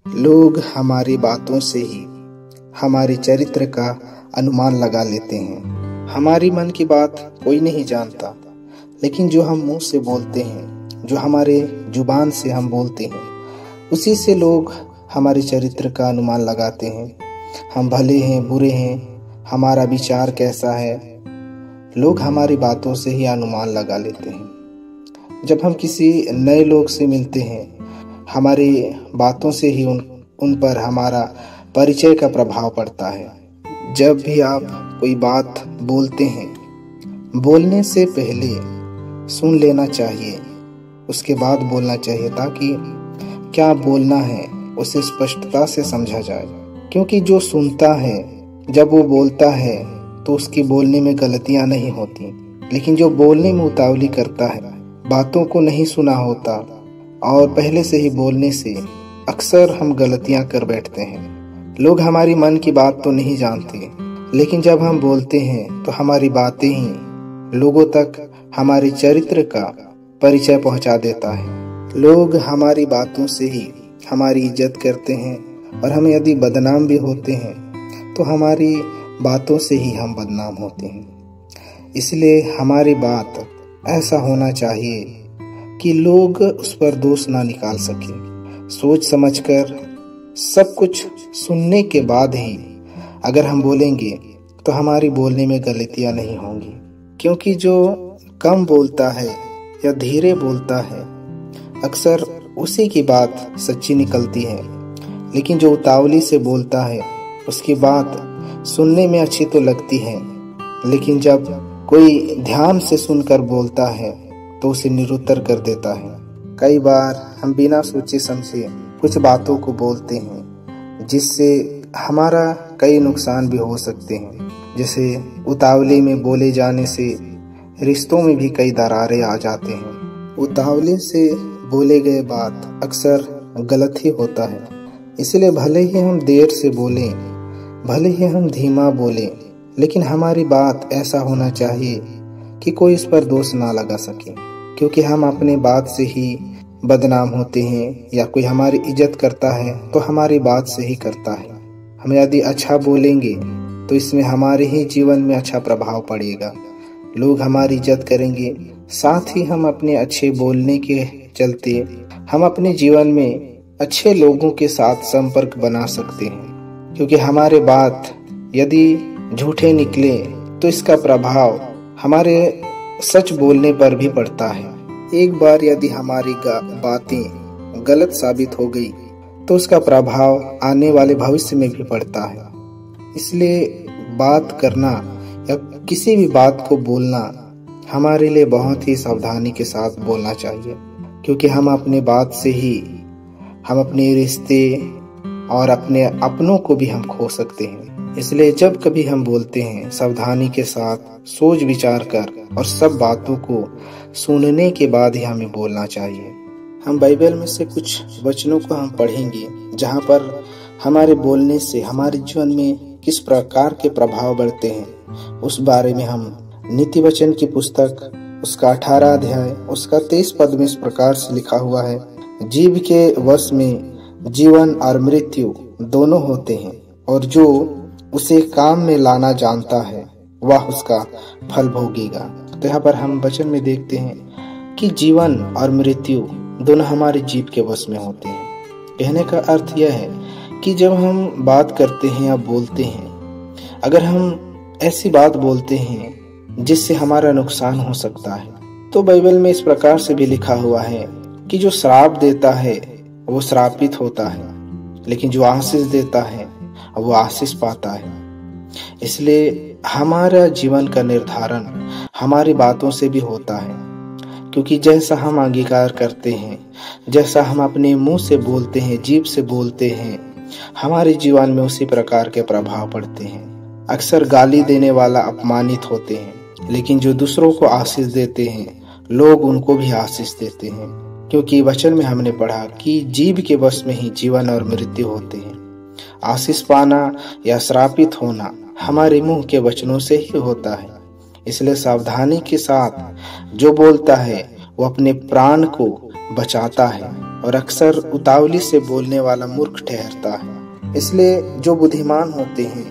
लोग हमारी बातों से ही हमारे चरित्र का अनुमान लगा लेते हैं। हमारी मन की बात कोई नहीं जानता, लेकिन जो हम मुंह से बोलते हैं, जो हमारे जुबान से हम बोलते हैं, उसी से लोग हमारे चरित्र का अनुमान लगाते हैं। हम भले हैं, बुरे हैं, हमारा विचार कैसा है, लोग हमारी बातों से ही अनुमान लगा लेते हैं। जब हम किसी नए लोग से मिलते हैं, हमारी बातों से ही उन पर हमारा परिचय का प्रभाव पड़ता है। जब भी आप कोई बात बोलते हैं, बोलने से पहले सुन लेना चाहिए, उसके बाद बोलना चाहिए, ताकि क्या बोलना है उसे स्पष्टता से समझा जाए। क्योंकि जो सुनता है, जब वो बोलता है तो उसकी बोलने में गलतियां नहीं होती, लेकिन जो बोलने में उतावली करता है, बातों को नहीं सुना होता और पहले से ही बोलने से अक्सर हम गलतियां कर बैठते हैं। लोग हमारी मन की बात तो नहीं जानते, लेकिन जब हम बोलते हैं तो हमारी बातें ही लोगों तक हमारे चरित्र का परिचय पहुंचा देता है। लोग हमारी बातों से ही हमारी इज्जत करते हैं, और हम यदि बदनाम भी होते हैं तो हमारी बातों से ही हम बदनाम होते हैं। इसलिए हमारी बात ऐसा होना चाहिए कि लोग उस पर दोष ना निकाल सके। सोच समझकर सब कुछ सुनने के बाद ही अगर हम बोलेंगे तो हमारी बोलने में गलतियां नहीं होंगी। क्योंकि जो कम बोलता है या धीरे बोलता है, अक्सर उसी की बात सच्ची निकलती है, लेकिन जो उतावली से बोलता है उसकी बात सुनने में अच्छी तो लगती है, लेकिन जब कोई ध्यान से सुनकर बोलता है तो उसे निरुत्तर कर देता है। कई बार हम बिना सोचे समझे कुछ बातों को बोलते हैं, जिससे हमारा कई नुकसान भी हो सकते हैं। जैसे उतावली में बोले जाने से रिश्तों में भी कई दरारें आ जाते हैं। उतावली से बोले गए बात अक्सर गलत ही होता है। इसलिए भले ही हम देर से बोलें, भले ही हम धीमा बोलें, लेकिन हमारी बात ऐसा होना चाहिए कि कोई इस पर दोष ना लगा सके। क्योंकि हम अपने बात से ही बदनाम होते हैं, या कोई हमारी इज्जत करता है तो हमारी बात से ही करता है। हम यदि अच्छा बोलेंगे तो इसमें हमारे ही जीवन में अच्छा प्रभाव पड़ेगा। लोग हमारी इज्जत करेंगे, साथ ही हम अपने अच्छे बोलने के चलते हम अपने जीवन में अच्छे लोगों के साथ संपर्क बना सकते हैं। क्योंकि हमारे बात यदि झूठे निकले तो इसका प्रभाव हमारे सच बोलने पर भी पड़ता है। एक बार यदि हमारी बातें गलत साबित हो गई तो उसका प्रभाव आने वाले भविष्य में भी पड़ता है। इसलिए बात करना या किसी भी बात को बोलना हमारे लिए बहुत ही सावधानी के साथ बोलना चाहिए। क्योंकि हम अपने बात से ही हम अपने रिश्ते और अपने अपनों को भी हम खो सकते हैं। इसलिए जब कभी हम बोलते हैं, सावधानी के साथ सोच विचार कर और सब बातों को सुनने के बाद ही हमें बोलना चाहिए। हम बाइबल में से कुछ वचनों को हम पढ़ेंगे, जहाँ पर हमारे बोलने से हमारे जीवन में किस प्रकार के प्रभाव बढ़ते हैं, उस बारे में हम नीति वचन की पुस्तक उसका 18 अध्याय उसका 23 पद में इस प्रकार से लिखा हुआ है, जीव के वश में जीवन और मृत्यु दोनों होते हैं, और जो उसे काम में लाना जानता है वह उसका फल भोगेगा। तो यहाँ पर हम वचन में देखते हैं कि जीवन और मृत्यु दोनों हमारे जीव के वश में होते हैं। कहने का अर्थ यह है कि जब हम बात करते हैं या बोलते हैं, अगर हम ऐसी बात बोलते हैं जिससे हमारा नुकसान हो सकता है, तो बाइबल में इस प्रकार से भी लिखा हुआ है कि जो श्राप देता है वो श्रापित होता है, लेकिन जो आशीष देता है वो आशीष पाता है। इसलिए हमारा जीवन का निर्धारण हमारी बातों से भी होता है। क्योंकि जैसा हम अंगीकार करते हैं, जैसा हम अपने मुंह से बोलते हैं, जीभ से बोलते हैं, हमारे जीवन में उसी प्रकार के प्रभाव पड़ते हैं। अक्सर गाली देने वाला अपमानित होते हैं, लेकिन जो दूसरों को आशीष देते हैं, लोग उनको भी आशीष देते हैं। क्योंकि वचन में हमने पढ़ा कि जीभ के वश में ही जीवन और मृत्यु होते हैं। आशीष पाना या श्रापित होना हमारे मुंह के वचनों से ही होता है। इसलिए सावधानी के साथ जो बोलता है वो अपने प्राण को बचाता है, और अक्सर उतावली से बोलने वाला मूर्ख ठहरता है। इसलिए जो बुद्धिमान होते हैं,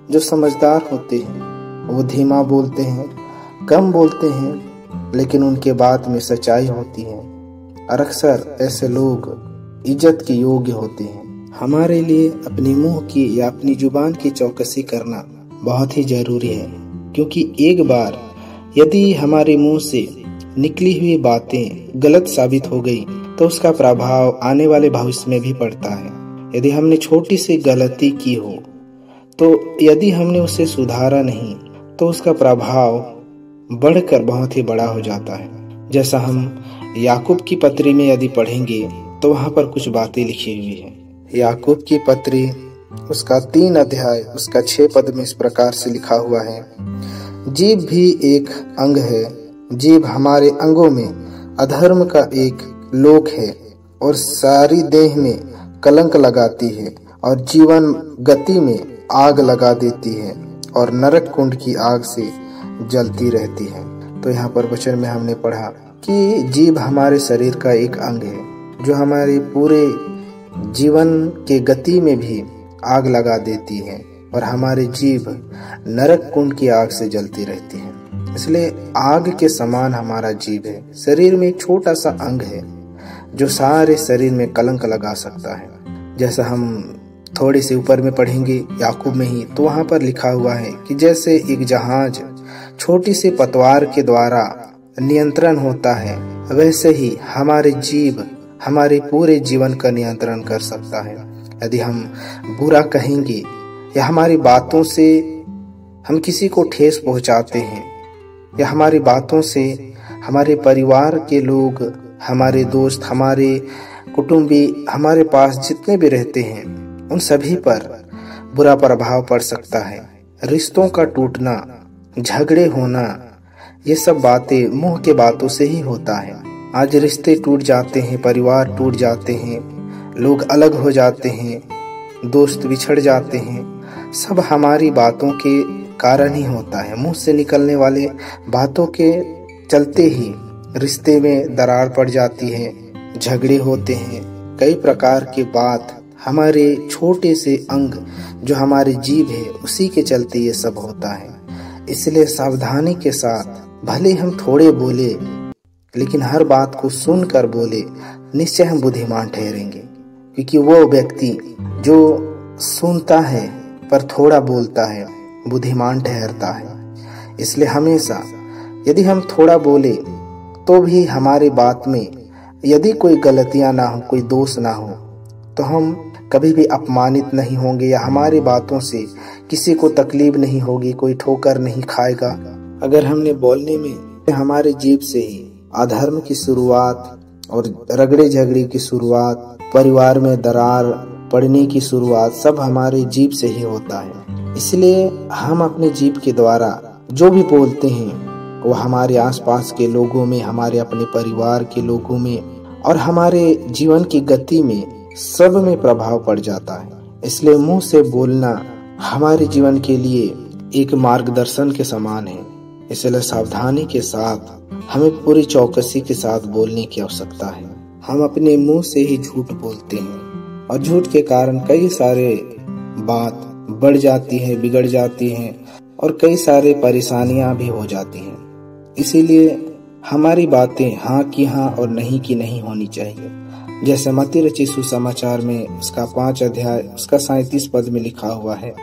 जो समझदार होते हैं, वो धीमा बोलते हैं, कम बोलते हैं, लेकिन उनके बात में सच्चाई होती है और अक्सर ऐसे लोग इज्जत के योग्य होते हैं। हमारे लिए अपने मुंह की या अपनी जुबान की चौकसी करना बहुत ही जरूरी है, क्योंकि एक बार यदि हमारे मुंह से निकली हुई बातें गलत साबित हो गई तो उसका प्रभाव आने वाले भविष्य में भी पड़ता है। यदि हमने छोटी सी गलती की हो तो यदि हमने उसे सुधारा नहीं तो उसका प्रभाव बढ़कर बहुत ही बड़ा हो जाता है। जैसा हम याकूब की पत्री में यदि पढ़ेंगे तो वहां पर कुछ बातें लिखी हुई है। याकूब की पत्री उसका 3 अध्याय उसका 6 पद में इस प्रकार से लिखा हुआ है, जीभ भी एक अंग है, जीभ हमारे अंगों में अधर्म का एक लोक है और सारी देह में कलंक लगाती है और जीवन गति में आग लगा देती है और नरक कुंड की आग से जलती रहती है। तो यहाँ पर वचन में हमने पढ़ा कि जीभ हमारे शरीर का एक अंग है जो हमारे पूरे जीवन के गति में भी आग लगा देती है और हमारी जीभ नरक कुंड की आग से जलती रहती है। इसलिए आग के समान हमारा जीभ है। शरीर में एक छोटा सा अंग है जो सारे शरीर में कलंक लगा सकता है। जैसा हम थोड़े से ऊपर में पढ़ेंगे याकूब में ही, तो वहां पर लिखा हुआ है कि जैसे एक जहाज छोटी सी पतवार के द्वारा नियंत्रण होता है, वैसे ही हमारे जीभ हमारे पूरे जीवन का नियंत्रण कर सकता है। यदि हम बुरा कहेंगे या हमारी बातों से हम किसी को ठेस पहुंचाते हैं या हमारी बातों से हमारे परिवार के लोग, हमारे दोस्त, हमारे कुटुंबी, हमारे पास जितने भी रहते हैं, उन सभी पर बुरा प्रभाव पड़ सकता है। रिश्तों का टूटना, झगड़े होना, ये सब बातें मुंह के बातों से ही होता है। आज रिश्ते टूट जाते हैं, परिवार टूट जाते हैं, लोग अलग हो जाते हैं, दोस्त बिछड़ जाते हैं, सब हमारी बातों के कारण ही होता है। मुंह से निकलने वाले बातों के चलते ही रिश्ते में दरार पड़ जाती है, झगड़े होते हैं। कई प्रकार की बात हमारे छोटे से अंग जो हमारी जीभ है उसी के चलते ये सब होता है। इसलिए सावधानी के साथ भले हम थोड़े बोले, लेकिन हर बात को सुनकर बोले, निश्चय हम बुद्धिमान ठहरेंगे। क्योंकि वो व्यक्ति जो सुनता है पर थोड़ा बोलता है बुद्धिमान ठहरता है। इसलिए हमेशा यदि हम थोड़ा बोले तो भी हमारी बात में यदि कोई गलतियां ना हो, कोई दोष ना हो, तो हम कभी भी अपमानित नहीं होंगे या हमारी बातों से किसी को तकलीफ नहीं होगी, कोई ठोकर नहीं खाएगा। अगर हमने बोलने में हमारे जीभ से ही अधर्म की शुरुआत और रगड़े झगड़े की शुरुआत, परिवार में दरार पड़ने की शुरुआत सब हमारे जीभ से ही होता है। इसलिए हम अपने जीभ के द्वारा जो भी बोलते हैं वो हमारे आसपास के लोगों में, हमारे अपने परिवार के लोगों में और हमारे जीवन की गति में सब में प्रभाव पड़ जाता है। इसलिए मुंह से बोलना हमारे जीवन के लिए एक मार्गदर्शन के समान है। इसलिए सावधानी के साथ हमें पूरी चौकसी के साथ बोलने की आवश्यकता है। हम अपने मुंह से ही झूठ बोलते हैं और झूठ के कारण कई सारे बात बढ़ जाती है, बिगड़ जाती है और कई सारे परेशानियां भी हो जाती हैं। इसीलिए हमारी बातें हाँ की हाँ और नहीं की नहीं होनी चाहिए। जैसे मत्ती रचित सुसमाचार में उसका 5 अध्याय उसका 37 पद में लिखा हुआ है,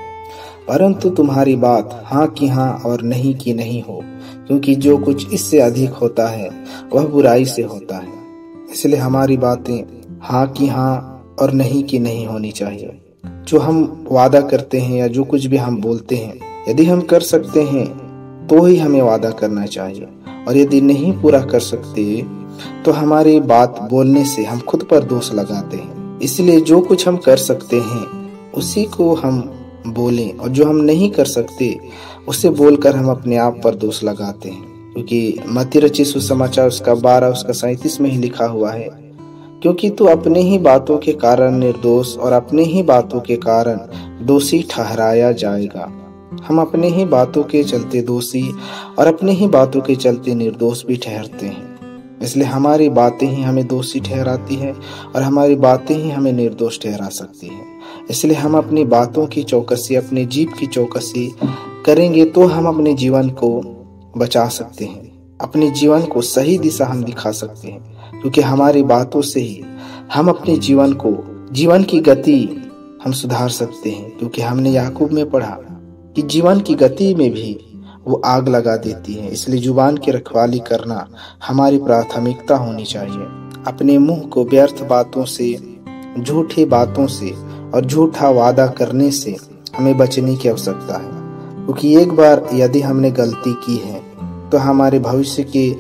परंतु तुम्हारी बात हाँ की हाँ और नहीं की नहीं हो, क्योंकि जो कुछ इससे अधिक होता है वह बुराई से होता है। इसलिए हमारी बातें हाँ की हाँ और नहीं की नहीं होनी चाहिए। जो हम वादा करते हैं या जो कुछ भी हम बोलते हैं, यदि हम कर सकते हैं तो ही हमें वादा करना चाहिए, और यदि नहीं पूरा कर सकते तो हमारी बात बोलने से हम खुद पर दोष लगाते हैं। इसलिए जो कुछ हम कर सकते हैं उसी को हम बोलें, और जो हम नहीं कर सकते उसे बोलकर हम अपने आप पर दोष लगाते हैं। क्योंकि मत्ती रचित सुसमाचार उसका 12 उसका 37 में ही लिखा हुआ है, क्योंकि तू अपने ही बातों के कारण निर्दोष और अपने ही बातों के कारण दोषी ठहराया जाएगा। हम अपने ही बातों के चलते दोषी और अपने ही बातों के चलते निर्दोष भी ठहरते हैं। इसलिए हमारी बातें ही हमें दोषी ठहराती है और हमारी बातें ही हमें निर्दोष ठहरा सकती है। इसलिए हम अपनी बातों की चौकसी, अपनी जीभ की चौकसी करेंगे तो हम अपने जीवन को बचा सकते हैं, अपने जीवन को सही दिशा हम दिखा सकते हैं, क्योंकि हमारी बातों से ही हम अपने जीवन की गति हम सुधार सकते हैं। क्योंकि हमने याकूब में पढ़ा कि जीवन की गति में भी वो आग लगा देती है। इसलिए जुबान की रखवाली करना हमारी प्राथमिकता होनी चाहिए। अपने मुंह को व्यर्थ बातों से, झूठी बातों से और झूठा वादा करने से हमें बचने की आवश्यकता है, क्योंकि एक बार यदि हमने गलती की है तो हमारे भविष्य के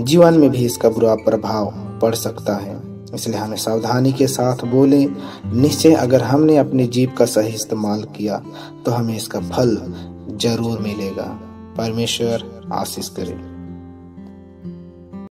जीवन में भी इसका बुरा प्रभाव पड़ सकता है। इसलिए हमें सावधानी के साथ बोलें। निश्चय अगर हमने अपनी जीभ का सही इस्तेमाल किया तो हमें इसका फल जरूर मिलेगा। परमेश्वर आशीष करे।